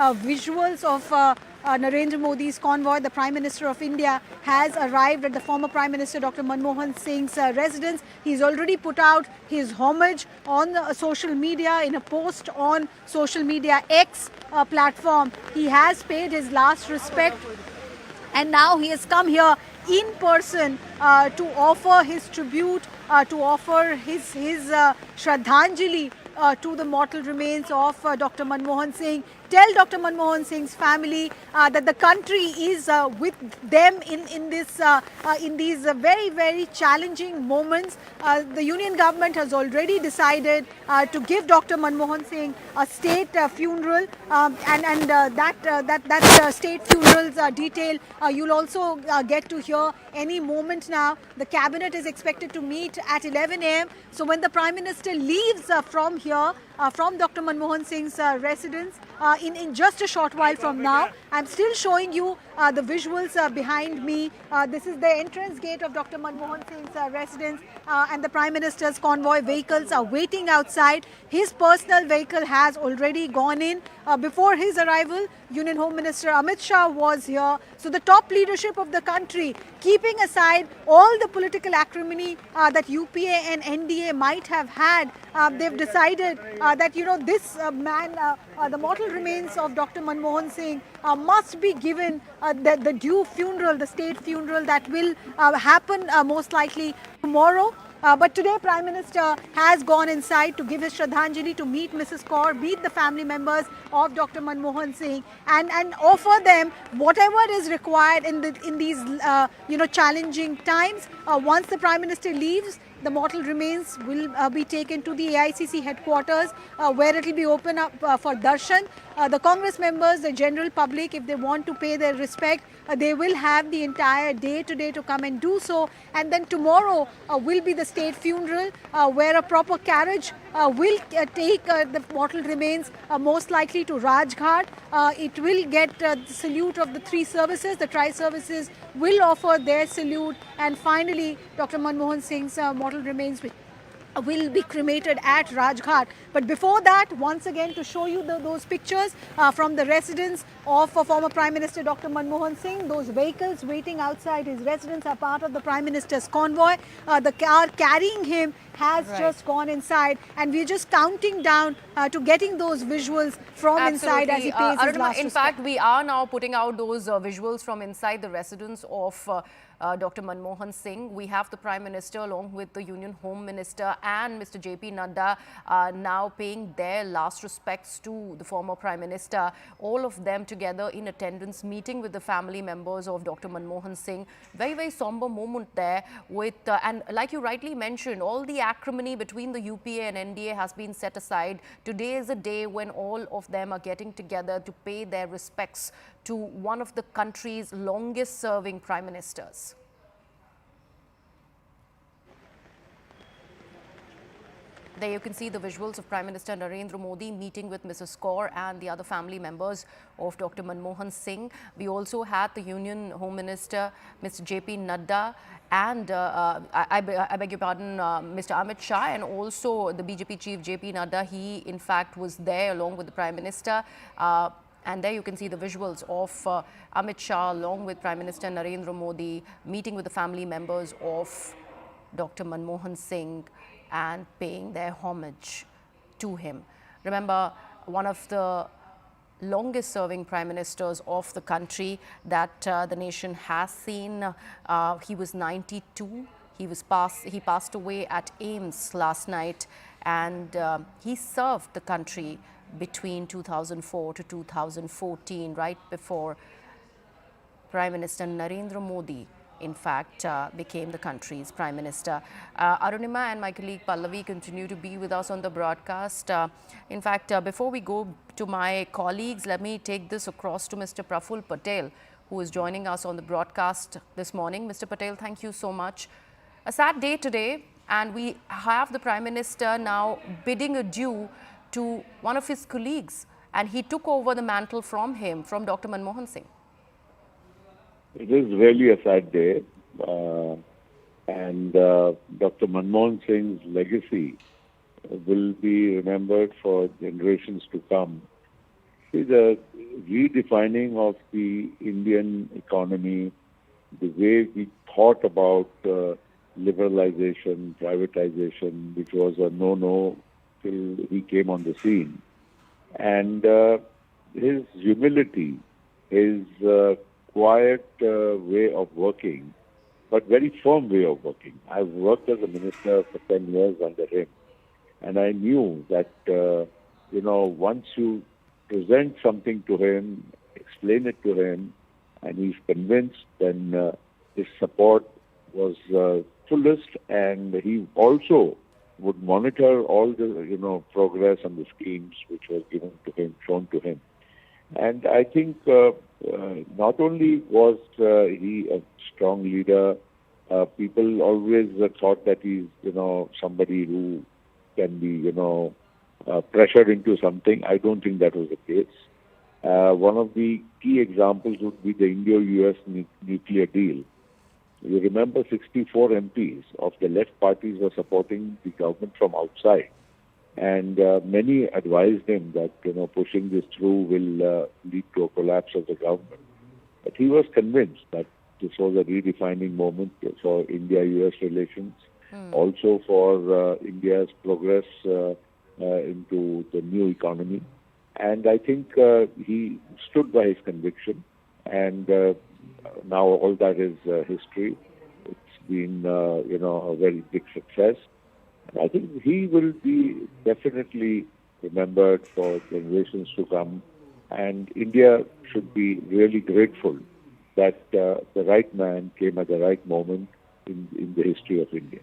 Visuals of Narendra Modi's convoy. The Prime Minister of India has arrived at the former Prime Minister Dr. Manmohan Singh's residence. He's already put out his homage on social media in a post on social media X platform. He has paid his last respect, and now he has come here in person to offer his tribute, to offer his Shraddhanjali to the mortal remains of Dr. Manmohan Singh. Tell Dr. Manmohan Singh's family that the country is with them in these very challenging moments. The Union government has already decided to give Dr. Manmohan Singh a state funeral, and that state funeral's detail you'll also get to hear any moment now. The cabinet is expected to meet at 11 a.m. So when the Prime Minister leaves from here, from Dr. Manmohan Singh's residence, in just a short while from now, I'm still showing you the visuals behind me. This is the entrance gate of Dr. Manmohan Singh's residence, and the Prime Minister's convoy vehicles are waiting outside. His personal vehicle has already gone in. Before his arrival, Union Home Minister Amit Shah was here. So the top leadership of the country, keeping aside all the political acrimony that UPA and NDA might have had, they've decided that, you know, this man, the mortal remains of Dr. Manmohan Singh must be given the due funeral, the state funeral that will happen most likely tomorrow. But today, Prime Minister has gone inside to give his Shraddhanjali, to meet Mrs. Kaur, meet the family members of Dr. Manmohan Singh, and offer them whatever is required in these challenging times. Once the Prime Minister leaves, the mortal remains will be taken to the AICC headquarters, where it will be open up for darshan. The Congress members, the general public, if they want to pay their respect, they will have the entire day today to come and do so. And then tomorrow will be the state funeral, where a proper carriage will take the mortal remains most likely to Rajghat. It will get the salute of the three services. The tri-services will offer their salute, and finally Dr. Manmohan Singh's mortal remains will be cremated at Rajghat. But before that, once again, to show you those pictures from the residence of former Prime Minister Dr. Manmohan Singh, those vehicles waiting outside his residence are part of the Prime Minister's convoy. The car carrying him has just gone inside, and we're just counting down to getting those visuals from inside as he pays his last respect. In fact, we are now putting out those visuals from inside the residence of Dr. Manmohan Singh. We have the Prime Minister along with the Union Home Minister and Mr. JP Nadda now paying their last respects to the former Prime Minister. All of them together in attendance, meeting with the family members of Dr. Manmohan Singh. Very somber moment there with, and like you rightly mentioned, all the acrimony between the UPA and NDA has been set aside. Today is a day when all of them are getting together to pay their respects to one of the country's longest serving prime ministers. There you can see the visuals of Prime Minister Narendra Modi meeting with Mrs. Kaur and the other family members of Dr. Manmohan Singh. We also had the Union Home Minister, Mr. JP Nadda, and I beg your pardon, Mr. Amit Shah, and also the BJP chief JP Nadda. He in fact was there along with the Prime Minister. And there you can see the visuals of Amit Shah along with Prime Minister Narendra Modi meeting with the family members of Dr. Manmohan Singh and paying their homage to him. Remember, one of the longest serving prime ministers of the country that the nation has seen. He was 92. He passed away at AIIMS last night, and he served the country between 2004 to 2014, right before Prime Minister Narendra Modi in fact became the country's Prime Minister. Arunima and my colleague Pallavi continue to be with us on the broadcast. In fact, before we go to my colleagues, let me take this across to Mr. Praful Patel, who is joining us on the broadcast this morning. Mr. Patel, thank you so much. A sad day today, and we have the Prime Minister now bidding adieu to one of his colleagues, and he took over the mantle from him, from Dr. Manmohan Singh. It is really a sad day, and Dr. Manmohan Singh's legacy will be remembered for generations to come. See, the redefining of the Indian economy, the way we thought about liberalization, privatization, which was a no-no till he came on the scene, and his humility, his quiet way of working, but very firm way of working. I've worked as a minister for 10 years under him, and I knew that, once you present something to him, explain it to him, and he's convinced, then his support was fullest, and he also would monitor all the, progress and the schemes which were given to him, shown to him. And I think not only was he a strong leader, people always thought that he's, somebody who can be, pressured into something. I don't think that was the case. One of the key examples would be the Indo-US nuclear deal. You remember 64 MPs of the left parties were supporting the government from outside. And many advised him that, pushing this through will lead to a collapse of the government. But he was convinced that this was a redefining moment for India-US relations, also for India's progress into the new economy. And I think he stood by his conviction, and now all that is history. It's been, a very big success. I think he will be definitely remembered for generations to come, and India should be really grateful that the right man came at the right moment in the history of India.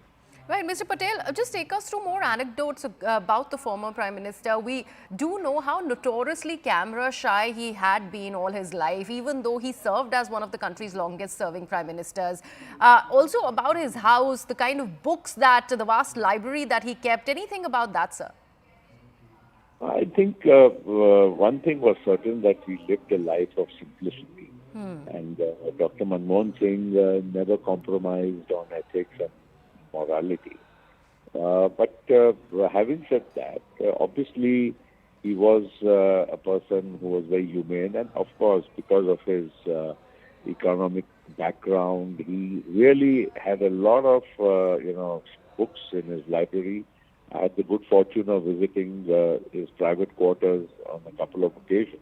Right, Mr. Patel, just take us through more anecdotes about the former Prime Minister. We do know how notoriously camera shy he had been all his life, even though he served as one of the country's longest serving Prime Ministers. Also about his house, the kind of books that, the vast library that he kept. Anything about that, sir? I think one thing was certain, that he lived a life of simplicity. And Dr. Manmohan Singh never compromised on ethics and morality. But having said that, obviously he was a person who was very humane, and of course, because of his economic background, he really had a lot of books in his library. I had the good fortune of visiting his private quarters on a couple of occasions,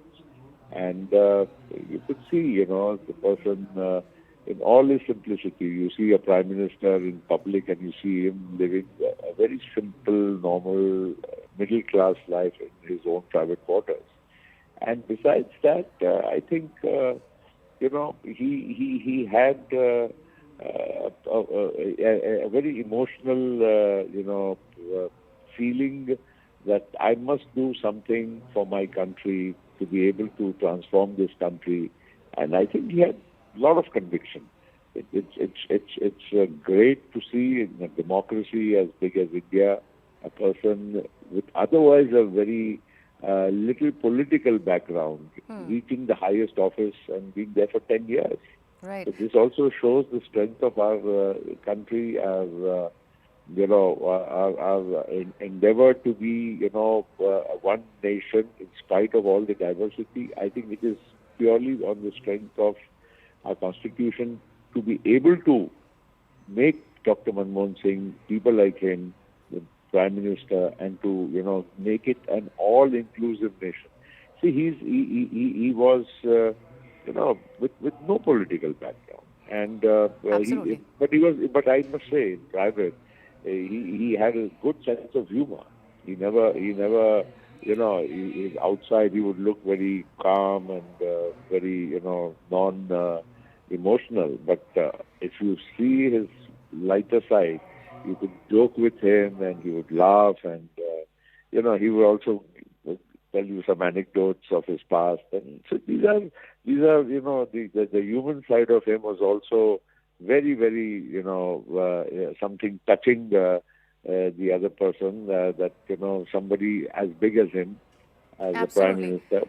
and you could see, the person in all his simplicity. You see a prime minister in public, and you see him living a very simple, normal, middle-class life in his own private quarters. And besides that, I think, he had a very emotional, feeling that I must do something for my country to be able to transform this country. And I think he had a lot of conviction. It's great to see in a democracy as big as India, a person with otherwise a very little political background, reaching the highest office and being there for 10 years. Right. So this also shows the strength of our country, our endeavor to be, one nation in spite of all the diversity. I think it is purely on the strength of our constitution to be able to make Dr. Manmohan Singh, people like him, the Prime Minister, and to, make it an all-inclusive nation. See, he was, with no political background. And, Absolutely. but I must say, in private, he had a good sense of humor. He never, outside he would look very calm and very, non-emotional. But if you see his lighter side, you could joke with him and he would laugh, and, he would also tell you some anecdotes of his past. And so these are the human side of him was also very, very, something touching the other person, that, somebody as big as him, as a prime Absolutely. minister.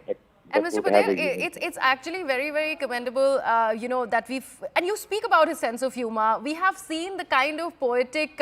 And But Mr. would have Patel, a human it's actually very, very commendable, that and you speak about his sense of humor. We have seen the kind of poetic